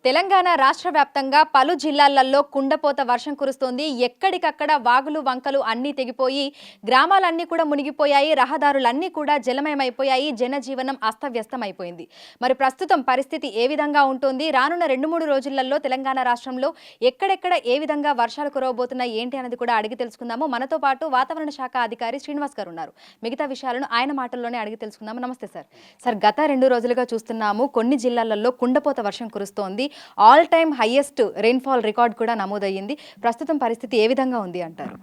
తెలంగాణ రాష్ట్ర వ్యాప్తంగా పలు జిల్లాలలో కుండపోత వర్షం కురుస్తోంది. ఎక్కడికక్కడ వాగులు వంకలు అన్నీ తెగిపోయి గ్రామాలన్నీ కూడా మునిగిపోయాయి. రహదారులన్నీ కూడా జలమయమైపోయాయి. జనజీవనం అస్తవ్యస్తమైపోయింది. మరి ప్రస్తుతం పరిస్థితి ఏ విధంగా ఉంటుంది? రానున్న 2-3 రోజులలో తెలంగాణ రాష్ట్రంలో ఎక్కడెక్కడ ఏ విధంగా వర్షాలు కురవబోతున్నాయి ఏంటి అనేది కూడా అడిగి తెలుసుకుందాము. మనతో పాటు వాతావరణ శాఖ అధికారి శ్రీనివాస్ గారు ఉన్నారు. మిగతా విషయాలను ఆయన మాటల్లోనే అడిగి తెలుసుకుందాము. నమస్తే సార్. సార్, గత 2 రోజులుగా చూస్తున్నాము కొన్ని జిల్లాలలో కుండపోత వర్షం కురుస్తోంది. All time highest rainfall record కూడా నమోదయ్యింది. ప్రస్తుతం పరిస్థితి ఏ విధంగా ఉంది అంటారు?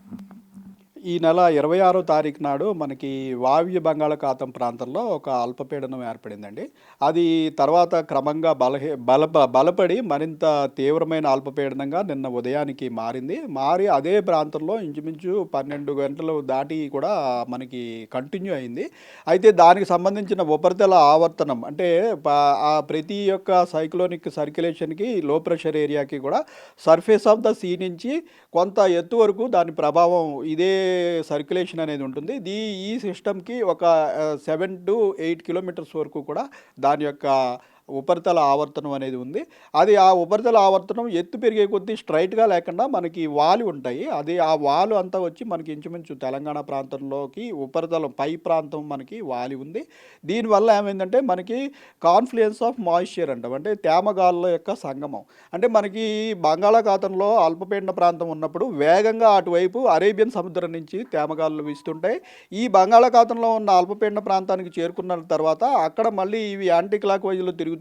ఈ నెల 26వ తారీఖు నాడు మనకి వాయువ్య బంగాళాఖాతం ప్రాంతంలో ఒక అల్పపీడనం ఏర్పడిందండి. అది తర్వాత క్రమంగా బలపడి మరింత తీవ్రమైన అల్పపీడనంగా నిన్న ఉదయానికి మారి అదే ప్రాంతంలో ఇంచుమించు 12 గంటలు దాటి కూడా మనకి కంటిన్యూ అయింది. అయితే దానికి సంబంధించిన ఉపరితల ఆవర్తనం అంటే ఆ ప్రతి ఒక్క సైక్లోనిక్ సర్క్యులేషన్కి లో ప్రెషర్ ఏరియాకి కూడా సర్ఫేస్ ఆఫ్ ద సీ నుంచి కొంత ఎత్తు వరకు దాని ప్రభావం ఇదే సర్క్యులేషన్ అనేది ఉంటుంది. ఈ సిస్టమ్కి ఒక 7 to 8 కిలోమీటర్స్ వరకు కూడా దాని యొక్క ఉపరితల ఆవర్తనం అనేది ఉంది. అది ఆ ఉపరితల ఆవర్తనం ఎత్తు పెరిగే కొద్దీ స్ట్రైట్గా లేకుండా మనకి వాలు ఉంటాయి. అది ఆ వాలు అంతా వచ్చి మనకి ఇంచుమించు తెలంగాణ ప్రాంతంలోకి ఉపరితలం పై ప్రాంతం మనకి వాలి ఉంది. దీనివల్ల ఏమైందంటే మనకి కాన్ఫ్లుయెన్స్ ఆఫ్ మాయిశ్చర్ అంటాం, అంటే తేమగాలుల యొక్క సంగమం. అంటే మనకి బంగాళాఖాతంలో అల్పపీడన ప్రాంతం ఉన్నప్పుడు వేగంగా అటువైపు అరేబియన్ సముద్రం నుంచి తేమగాలులు వీస్తుంటాయి. ఈ బంగాళాఖాతంలో ఉన్న అల్పపీడన ప్రాంతానికి చేరుకున్న తర్వాత అక్కడ మళ్ళీ ఇవి యాంటీ క్లాక్ వైజ్లో తిరుగుతూ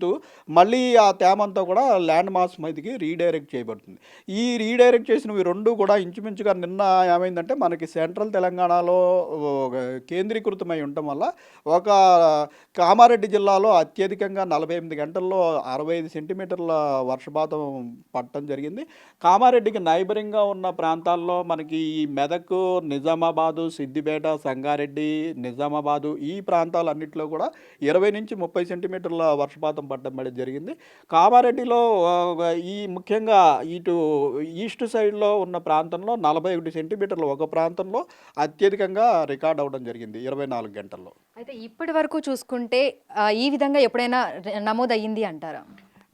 మళ్ళీ ఆ తేమంతా కూడా ల్యాండ్ మాస్ మీదకి రీడైరెక్ట్ చేయబడుతుంది. ఈ రీడైరెక్ట్ చేసినవి రెండు కూడా ఇంచుమించుగా నిన్న ఏమైందంటే మనకి సెంట్రల్ తెలంగాణలో కేంద్రీకృతమై ఉండటం వల్ల ఒక కామారెడ్డి జిల్లాలో అత్యధికంగా 48 గంటల్లో 65 సెంటీమీటర్ల వర్షపాతం పడటం జరిగింది. కామారెడ్డికి నైబరింగ్గా ఉన్న ప్రాంతాల్లో మనకి ఈ మెదక్, నిజామాబాదు, సిద్దిపేట, సంగారెడ్డి, నిజామాబాదు ఈ ప్రాంతాలన్నింటిలో కూడా 20 నుంచి 30 సెంటీమీటర్ల వర్షపాతం పడడం జరిగింది. కామారెడ్డిలో ఈ ముఖ్యంగా ఇటు ఈస్ట్ సైడ్లో ఉన్న ప్రాంతంలో 41 సెంటీమీటర్లు ఒక ప్రాంతంలో అత్యధికంగా రికార్డ్ అవ్వడం జరిగింది 24 గంటల్లో. అయితే ఇప్పటి వరకు చూసుకుంటే ఈ విధంగా ఎప్పుడైనా నమోదయ్యింది అంటారా?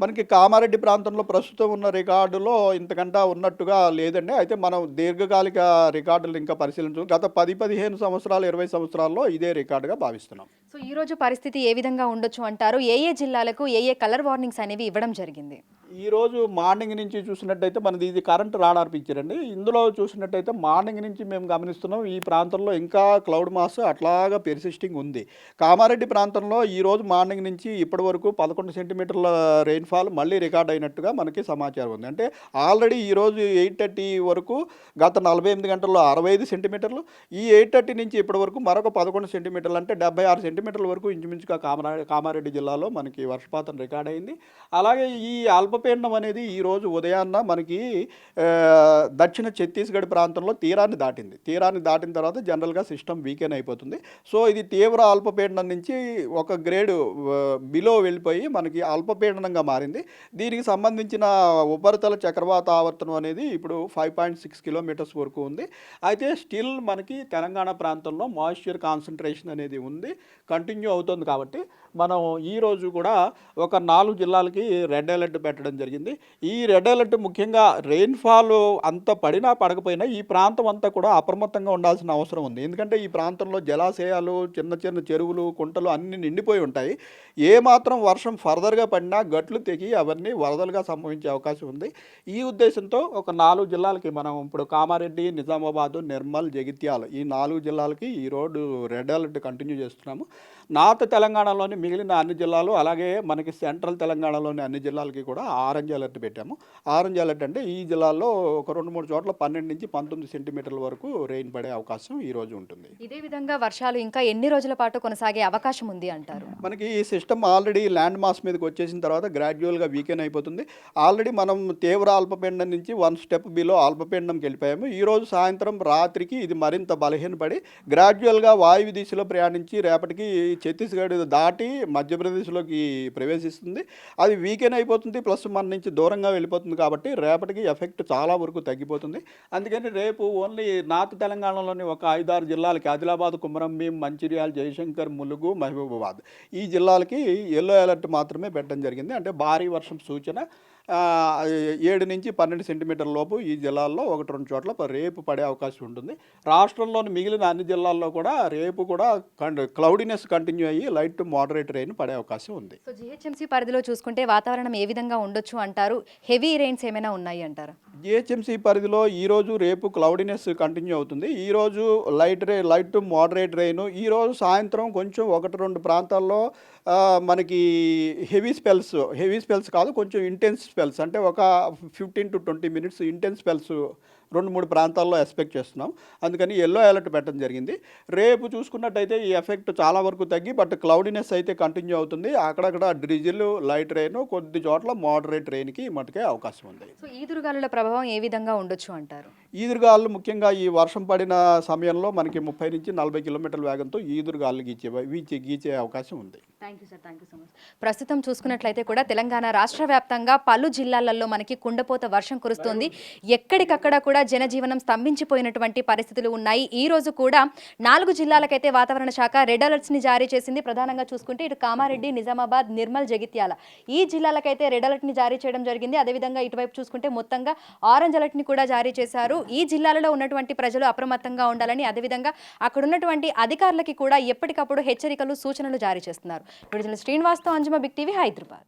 మనకి కామారెడ్డి ప్రాంతంలో ప్రస్తుతం ఉన్న రికార్డులో ఇంతకంటా ఉన్నట్టుగా లేదండి. అయితే మనం దీర్ఘకాలిక రికార్డులు ఇంకా పరిశీలించు గత 10-15 సంవత్సరాలు 20 సంవత్సరాల్లో ఇదే రికార్డుగా భావిస్తున్నాం. సో ఈ రోజు పరిస్థితి ఏ విధంగా ఉండొచ్చు అంటారు? ఏ జిల్లాలకు ఏ కలర్ వార్నింగ్స్ అనేవి ఇవ్వడం జరిగింది? ఈరోజు మార్నింగ్ నుంచి చూసినట్టయితే మనది ఇది కరెంట్ రాడార్ పిక్చర్ అండి. ఇందులో చూసినట్టయితే మార్నింగ్ నుంచి మేము గమనిస్తున్నాం ఈ ప్రాంతంలో ఇంకా క్లౌడ్ మాస్ అట్లాగా పెర్సిస్టింగ్ ఉంది. కామారెడ్డి ప్రాంతంలో ఈరోజు మార్నింగ్ నుంచి ఇప్పటి వరకు 11 సెంటీమీటర్ల రెయిన్ఫాల్ మళ్ళీ రికార్డ్ అయినట్టుగా మనకి సమాచారం ఉంది. అంటే ఆల్రెడీ ఈరోజు 8:30 వరకు గత 48 గంటల్లో 65 సెంటీమీటర్లు, ఈ 8:30 నుంచి ఇప్పటి వరకు మరొక 11 సెంటీమీటర్లు అంటే 76 సెంటీమీటర్ల వరకు ఇంచుమించుగా కామారెడ్డి జిల్లాలో మనకి వర్షపాతం రికార్డ్ అయింది. అలాగే ఈ అల్పపీడనం అనేది ఈరోజు ఉదయాన్న మనకి దక్షిణ ఛత్తీస్గఢ్ ప్రాంతంలో తీరాన్ని దాటిన తర్వాత జనరల్గా సిస్టమ్ వీకెన్ అయిపోతుంది. సో ఇది తీవ్ర అల్పపీడనం నుంచి ఒక గ్రేడు బిలో వెళ్ళిపోయి మనకి అల్పపీడనంగా మారింది. దీనికి సంబంధించిన ఉపరితల చక్రవాత ఆవర్తనం అనేది ఇప్పుడు 5.6 కిలోమీటర్స్ వరకు ఉంది. అయితే స్టిల్ మనకి తెలంగాణ ప్రాంతంలో మాయిశ్చర్ కాన్సన్ట్రేషన్ అనేది ఉంది, కంటిన్యూ అవుతుంది. కాబట్టి మనం ఈరోజు కూడా ఒక 4 జిల్లాలకి రెడ్ అలర్ట్ పెట్టడం జరిగింది. ఈ రెడ్ అలర్ట్ ముఖ్యంగా రెయిన్ఫాల్ అంత పడినా పడకపోయినా ఈ ప్రాంతం అంతా కూడా అప్రమత్తంగా ఉండాల్సిన అవసరం ఉంది. ఎందుకంటే ఈ ప్రాంతంలో జలాశయాలు, చిన్న చిన్న చెరువులు, కుంటలు అన్నీ నిండిపోయి ఉంటాయి. ఏమాత్రం వర్షం ఫర్దర్గా పడినా గట్లు తెగి అవన్నీ వరదలుగా సంభవించే అవకాశం ఉంది. ఈ ఉద్దేశంతో ఒక 4 జిల్లాలకి మనం ఇప్పుడు కామారెడ్డి, నిజామాబాదు, నిర్మల్, జగిత్యాల ఈ 4 జిల్లాలకి ఈ రోడ్డు రెడ్ అలర్ట్ కంటిన్యూ చేస్తున్నాము. నార్త్ తెలంగాణలోని మిగిలిన అన్ని జిల్లాలు అలాగే మనకి సెంట్రల్ తెలంగాణలోని అన్ని జిల్లాలకి కూడా ఆరెంజ్ అలర్ట్ పెట్టాము. ఆరెంజ్ అలర్ట్ అంటే ఈ జిల్లాల్లో ఒక 2-3 చోట్ల 12 నుంచి 19 సెంటీమీటర్ల వరకు రెయిన్ పడే అవకాశం ఈ రోజు ఉంటుంది. ఇదే విధంగా వర్షాలు ఇంకా ఎన్ని రోజుల పాటు కొనసాగే అవకాశం ఉంది అంటారు? మనకి ఈ సిస్టమ్ ఆల్రెడీ ల్యాండ్ మాస్ మీదకి వచ్చేసిన తర్వాత గ్రాడ్యువల్గా వీకెన్ అయిపోతుంది. ఆల్రెడీ మనం తీవ్ర అల్పపీడనం నుంచి 1 స్టెప్ బిలో అల్పపీడనంకి వెళ్ళిపోయాము. ఈరోజు సాయంత్రం రాత్రికి ఇది మరింత బలహీనపడి గ్రాడ్యువల్గా వాయువ్య దిశలో ప్రయాణించి రేపటికి ఛత్తీస్గఢ్ దాటి మధ్యప్రదేశ్లోకి ప్రవేశిస్తుంది. అది వీకెన్ అయిపోతుంది, ప్లస్ మన నుంచి దూరంగా వెళ్ళిపోతుంది. కాబట్టి రేపటికి ఎఫెక్ట్ చాలా వరకు తగ్గిపోతుంది. అందుకని రేపు ఓన్లీ నార్త్ తెలంగాణలోని ఒక 5-6 జిల్లాలకి ఆదిలాబాద్, కుమరంభీం, మంచిర్యాల, జయశంకర్, ములుగు, మహబూబాబాద్ ఈ జిల్లాలకి ఎల్లో అలర్ట్ మాత్రమే పెట్టడం జరిగింది. అంటే భారీ వర్షం సూచన 7 నుంచి 12 సెంటీమీటర్ల లోపు ఈ జిల్లాల్లో 1-2 చోట్ల రేపు పడే అవకాశం ఉంటుంది. రాష్ట్రంలోని మిగిలిన అన్ని జిల్లాల్లో కూడా రేపు కూడా క్లౌడీనెస్ కంటిన్యూ అయ్యి లైట్ టు మోడరేట్ రెయిన్ పడే అవకాశం ఉంది. సో జిహెచ్ఎంసీ పరిధిలో చూసుకుంటే వాతావరణం ఏ విధంగా ఉండొచ్చు అంటారు? హెవీ రెయిన్స్ ఏమైనా ఉన్నాయి అంటారా? జిహెచ్ఎంసీ పరిధిలో ఈరోజు రేపు క్లౌడీనెస్ కంటిన్యూ అవుతుంది. ఈరోజు లైట్ టు మోడరేట్ రెయిన్, ఈరోజు సాయంత్రం కొంచెం 1-2 ప్రాంతాల్లో మనకి హెవీ స్పెల్స్ కాదు, కొంచెం ఇంటెన్స్ స్పెల్స్, అంటే ఒక 15-20 మినిట్స్ ఇంటెన్స్ స్పెల్స్ 2-3 ప్రాంతాల్లో ఎక్స్పెక్ట్ చేస్తున్నాం. అందుకని ఎల్లో అలర్ట్ పెట్టడం జరిగింది. రేపు చూసుకున్నట్టయితే ఈ ఎఫెక్ట్ చాలా వరకు తగ్గి బట్ క్లౌడీనెస్ అయితే కంటిన్యూ అవుతుంది. అక్కడక్కడ డ్రిజిల్, లైట్ రెయిన్, కొద్ది చోట్ల మోడరేట్ రెయిన్కి మటుకే అవకాశం ఉంది. సో ఈదురుగాలుల ప్రభావం ఏ విధంగా ఉండొచ్చు అంటారు? ఈదురుగాలు ముఖ్యంగా ఈ వర్షం పడిన సమయంలో మనకి 30-40 కిలోమీటర్ల వేగంతో ఈదురుగాలు గీచే అవకాశం ఉంది. Thank you sir, thank you so much. ప్రస్తుతం చూసుకున్నట్లయితే కూడా తెలంగాణ రాష్ట్ర వ్యాప్తంగా పలు జిల్లాలలో మనకి కుండపోత వర్షం కురుస్తోంది. ఎక్కడికక్కడ కూడా జనజీవనం స్తంభించిపోయినటువంటి పరిస్థితులు ఉన్నాయి. ఈ రోజు కూడా 4 జిల్లాలకైతే వాతావరణ శాఖ రెడ్ అలర్ట్స్ని జారీ చేసింది. ప్రధానంగా చూసుకుంటే ఇటు కామారెడ్డి, నిజామాబాద్, నిర్మల్, జగిత్యాల ఈ జిల్లాలకైతే రెడ్ అలర్ట్ని జారీ చేయడం జరిగింది. అదేవిధంగా ఇటువైపు చూసుకుంటే మొత్తంగా ఆరెంజ్ అలర్ట్ని కూడా జారీ చేశారు. ఈ జిల్లాలలో ఉన్నటువంటి ప్రజలు అప్రమత్తంగా ఉండాలని, అదేవిధంగా అక్కడ ఉన్నటువంటి అధికారులకి కూడా ఎప్పటికప్పుడు హెచ్చరికలు, సూచనలు జారీ చేస్తున్నారు. శ్రీనివాస్తో అంజుమ, బిగ్ టీవీ, హైదరాబాద్.